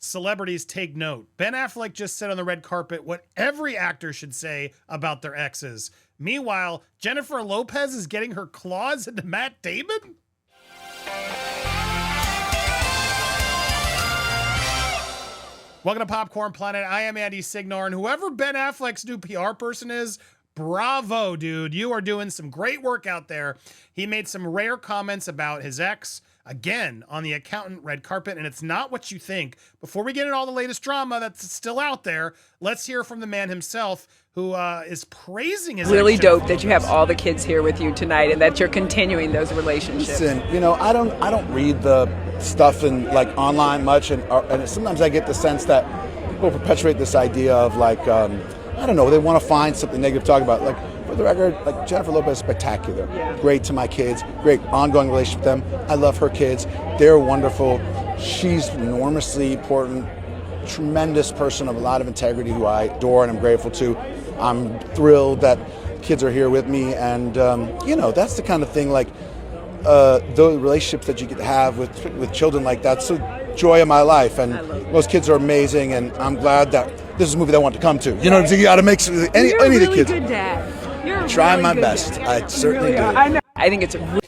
Celebrities take note. Ben Affleck just said on the red carpet what every actor should say about their exes. Meanwhile, Jernnifer Lopez is getting her claws into Matt Damon? Welcome to Popcorn Planet. I am Andy Signore, and whoever Ben Affleck's new PR person is, bravo, dude. You are doing some great work out there. He made some rare comments about his ex, again, on the accountant red carpet, and it's not what you think. Before we get into all the latest drama that's still out there, let's hear from the man himself, who is praising his really ex, dope that you have all the kids here with you tonight and that you're continuing those relationships. Listen, I don't read the stuff in like online much, and sometimes I get the sense that people perpetuate this idea of like I don't know, they want to find something negative to talk about. Like, for the record, like Jernnifer Lopez is spectacular. Yeah. Great to my kids, great ongoing relationship with them. I love her kids. They're wonderful. She's enormously important, tremendous person of a lot of integrity who I adore and I'm grateful to. I'm thrilled that kids are here with me, and that's the kind of thing, like the relationships that you get to have with children, like that's the joy of my life, and those kids are amazing, and I'm glad that this is a movie that I want to come to. You know what I'm saying? You got to make any You're a really of the kids. good dad. You're a Trying really my good best. dad. I certainly really do. I know. I think it's a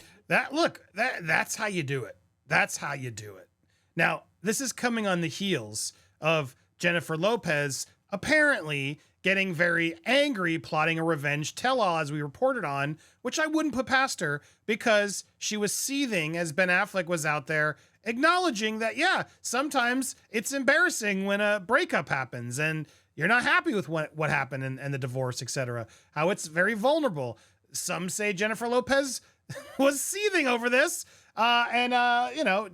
That's how you do it. That's how you do it. Now, this is coming on the heels of Jernnifer Lopez apparently getting very angry, plotting a revenge tell-all, as we reported on, which I wouldn't put past her, because she was seething as Ben Affleck was out there acknowledging that, yeah, sometimes it's embarrassing when a breakup happens and you're not happy with what happened and the divorce, etc. How it's very vulnerable. Some say Jernnifer Lopez was seething over this and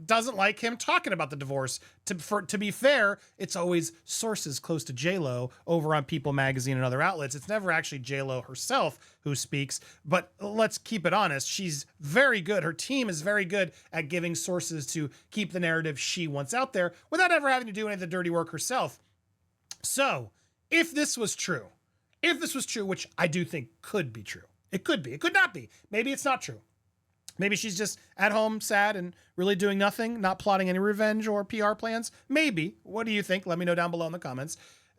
doesn't like him talking about the divorce. To be fair, it's always sources close to j.lo over on People Magazine and other outlets. It's never actually j.lo herself who speaks, but let's keep it honest. She's very good. Her team is very good at giving sources to keep the narrative she wants out there without ever having to do any of the dirty work herself. So if this was true, which I do think could be true, it could be, it could not be. Maybe it's not true. Maybe she's just at home, sad, and really doing nothing, not plotting any revenge or PR plans. Maybe. What do you think? Let me know down below in the comments.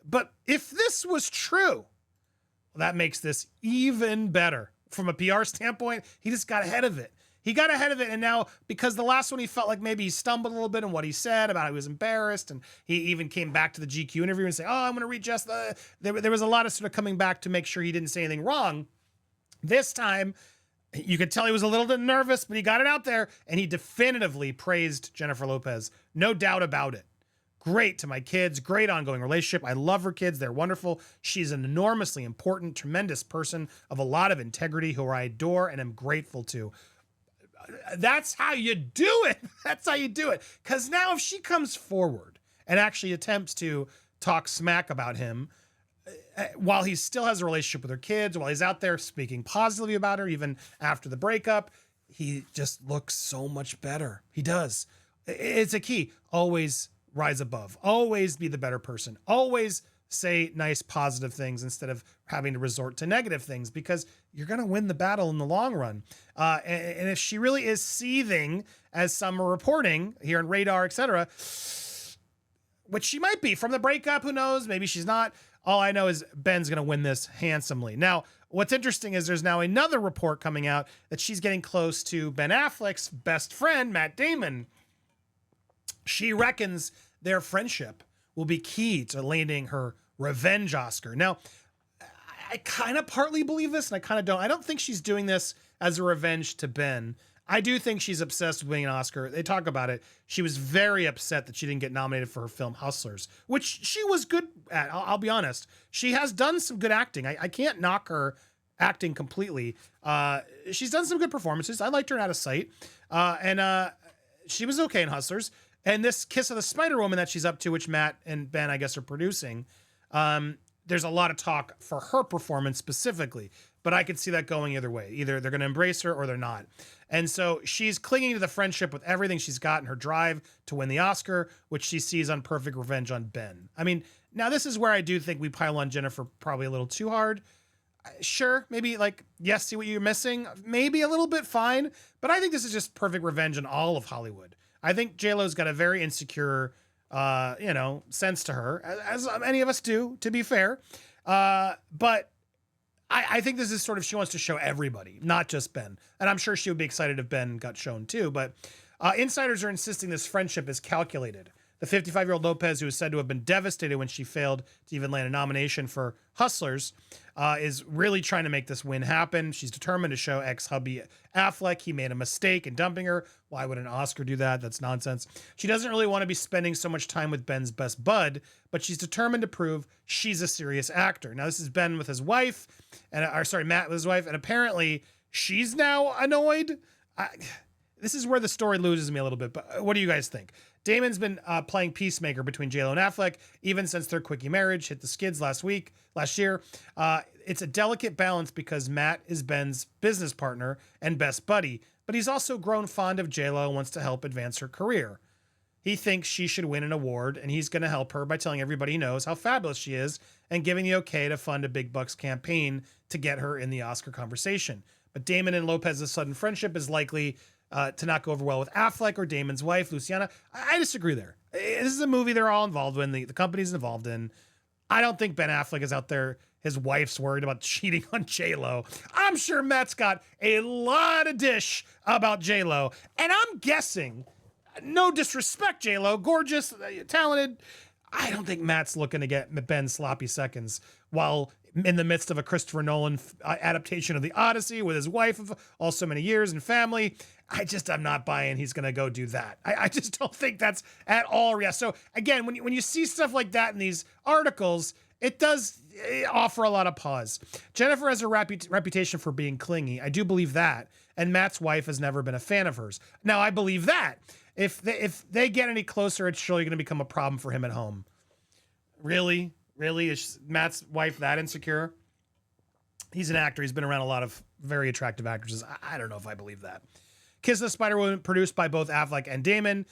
But if this was true, that makes this even better. From a PR standpoint, he just got ahead of it. And now, because the last one, he felt like maybe he stumbled a little bit in what he said about how he was embarrassed, and he even came back to the GQ interview and say, I'm going to readjust there was a lot of sort of coming back to make sure he didn't say anything wrong. This time, you could tell he was a little bit nervous, but he got it out there, and he definitively praised Jernnifer Lopez. No doubt about it. Great to my kids, great ongoing relationship. I love her kids. They're wonderful. She's an enormously important, tremendous person of a lot of integrity who I adore and am grateful to. That's how you do it. That's how you do it. Because now if she comes forward and actually attempts to talk smack about him, while he still has a relationship with her kids, while he's out there speaking positively about her, even after the breakup, he just looks so much better. He does. It's a key. Always rise above. Always be the better person. Always say nice, positive things instead of having to resort to negative things, because you're going to win the battle in the long run. And if she really is seething, as some are reporting here in Radar, etc., which she might be from the breakup, who knows? Maybe she's not. All I know is Ben's going to win this handsomely. Now, what's interesting is there's now another report coming out that she's getting close to Ben Affleck's best friend, Matt Damon. She reckons their friendship will be key to landing her revenge Oscar. Now, I kind of partly believe this, and I kind of don't. I don't think she's doing this as a revenge to Ben. I do think she's obsessed with winning an Oscar. They talk about it. She was very upset that she didn't get nominated for her film Hustlers, which she was good at. I'll be honest. She has done some good acting. I can't knock her acting completely. She's done some good performances. I liked her in Out of Sight. And she was okay in Hustlers. And this Kiss of the Spider Woman that she's up to, which Matt and Ben, I guess, are producing, there's a lot of talk for her performance specifically. But I could see that going either way. Either they're going to embrace her or they're not. And so she's clinging to the friendship with everything she's got in her drive to win the Oscar, which she sees on Perfect Revenge on Ben. I mean, now this is where I do think we pile on Jernnifer probably a little too hard. Sure, maybe like, yes, see what you're missing. Maybe a little bit fine. But I think this is just perfect revenge in all of Hollywood. I think j.lo's got a very insecure sense to her, as many of us do, to be fair. But I think this is sort of, she wants to show everybody, not just Ben. And I'm sure she would be excited if Ben got shown too. But insiders are insisting this friendship is calculated. The 55-year-old Lopez, who is said to have been devastated when she failed to even land a nomination for Hustlers, is really trying to make this win happen. She's determined to show ex-hubby Affleck he made a mistake in dumping her. Why would an Oscar do that? That's nonsense. She doesn't really want to be spending so much time with Ben's best bud, but she's determined to prove she's a serious actor. Now, this is Ben with his wife, Matt with his wife, and apparently she's now annoyed. This is where the story loses me a little bit, but what do you guys think? Damon's been playing peacemaker between j.lo and Affleck even since their quickie marriage hit the skids last year. It's a delicate balance because Matt is Ben's business partner and best buddy, but he's also grown fond of j.lo and wants to help advance her career. He thinks she should win an award, and he's going to help her by telling everybody he knows how fabulous she is and giving the okay to fund a big bucks campaign to get her in the Oscar conversation. But Damon and Lopez's sudden friendship is likely to not go over well with Affleck or Damon's wife, Luciana. I disagree there. This is a movie they're all involved in, the company's involved in. I don't think Ben Affleck is out there. His wife's worried about cheating on j.lo. I'm sure Matt's got a lot of dish about j.lo. And I'm guessing, no disrespect, j.lo, gorgeous, talented, I don't think Matt's looking to get Ben sloppy seconds while in the midst of a Christopher Nolan adaptation of The Odyssey with his wife of also many years and family. I'm not buying he's going to go do that. I just don't think that's at all real. So again, when you see stuff like that in these articles, it does offer a lot of pause. Jernnifer has a reputation for being clingy. I do believe that. And Matt's wife has never been a fan of hers. Now, I believe that. If they get any closer, it's surely going to become a problem for him at home. Really? Really? Is Matt's wife that insecure? He's an actor. He's been around a lot of very attractive actresses. I don't know if I believe that. Kiss the Spider-Woman, produced by both Affleck and Damon.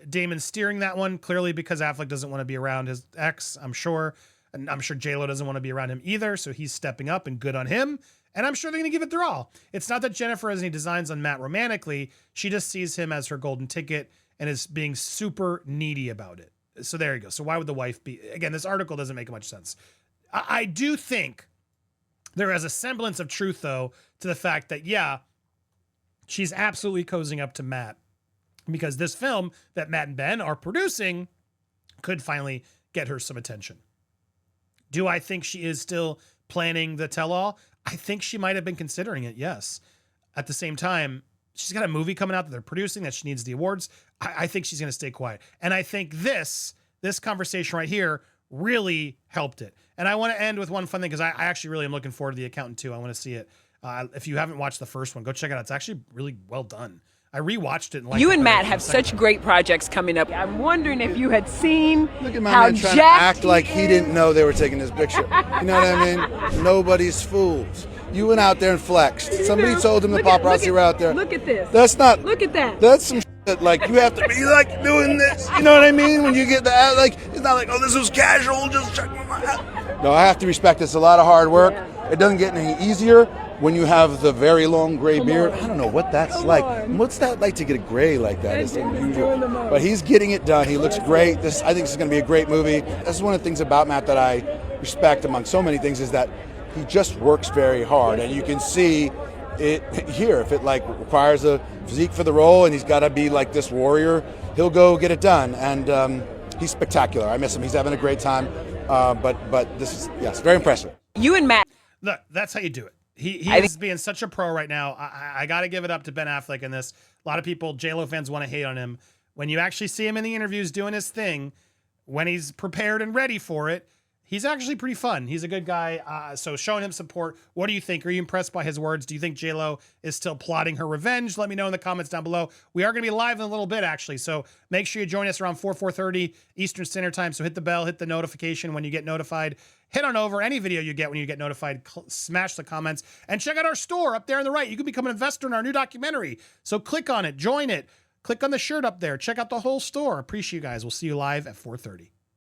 Damon's steering that one, clearly because Affleck doesn't want to be around his ex, I'm sure. And I'm sure j.lo doesn't want to be around him either, so he's stepping up and good on him. And I'm sure they're going to give it their all. It's not that Jernnifer has any designs on Matt romantically. She just sees him as her golden ticket and is being super needy about it. So there you go. So why would the wife be? Again, this article doesn't make much sense. I do think there is a semblance of truth, though, to the fact that, yeah, she's absolutely cozying up to Matt because this film that Matt and Ben are producing could finally get her some attention. Do I think she is still planning the tell-all? I think she might have been considering it, yes. At the same time, she's got a movie coming out that they're producing that she needs the awards. I think she's going to stay quiet. And I think this conversation right here really helped it. And I want to end with one fun thing because I actually really am looking forward to The Accountant too. I want to see it. If you haven't watched the first one, go check it out. It's actually really well done. I rewatched it. And you and Matt have such great projects coming up. I'm wondering if you had seen Look at my how man trying to jacked act like he didn't know they were taking his picture. You know what I mean? Nobody's fools. You went out there and flexed. Somebody told him the paparazzi were out there. Look at this. That's not. Look at that. That's some shit. Like you have to be like doing this. You know what I mean? When you get that, like it's not like, oh, this was casual. Just check my out. No, I have to respect. It's a lot of hard work. Yeah. It doesn't get any easier when you have the very long gray beard. I don't know what that's like. What's that like to get a gray like that? It's unusual. But he's getting it done. He looks great. I think this is going to be a great movie. This is one of the things about Matt that I respect among so many things is that he just works very hard, and you can see it here. If it like requires a physique for the role, and he's got to be like this warrior, he'll go get it done. And he's spectacular. I miss him. He's having a great time. But this is very impressive. You and Matt. Look, that's how you do it. He is being such a pro right now. I got to give it up to Ben Affleck in this. A lot of people, j.lo fans, want to hate on him. When you actually see him in the interviews doing his thing, when he's prepared and ready for it, he's actually pretty fun. He's a good guy. So showing him support. What do you think? Are you impressed by his words? Do you think j.lo is still plotting her revenge? Let me know in the comments down below. We are going to be live in a little bit, actually. So make sure you join us around 4:30 Eastern Standard Time. So hit the bell, hit the notification when you get notified. Head on over. Any video you get when you get notified, smash the comments. And check out our store up there on the right. You can become an investor in our new documentary. So click on it. Join it. Click on the shirt up there. Check out the whole store. Appreciate you guys. We'll see you live at 4:30.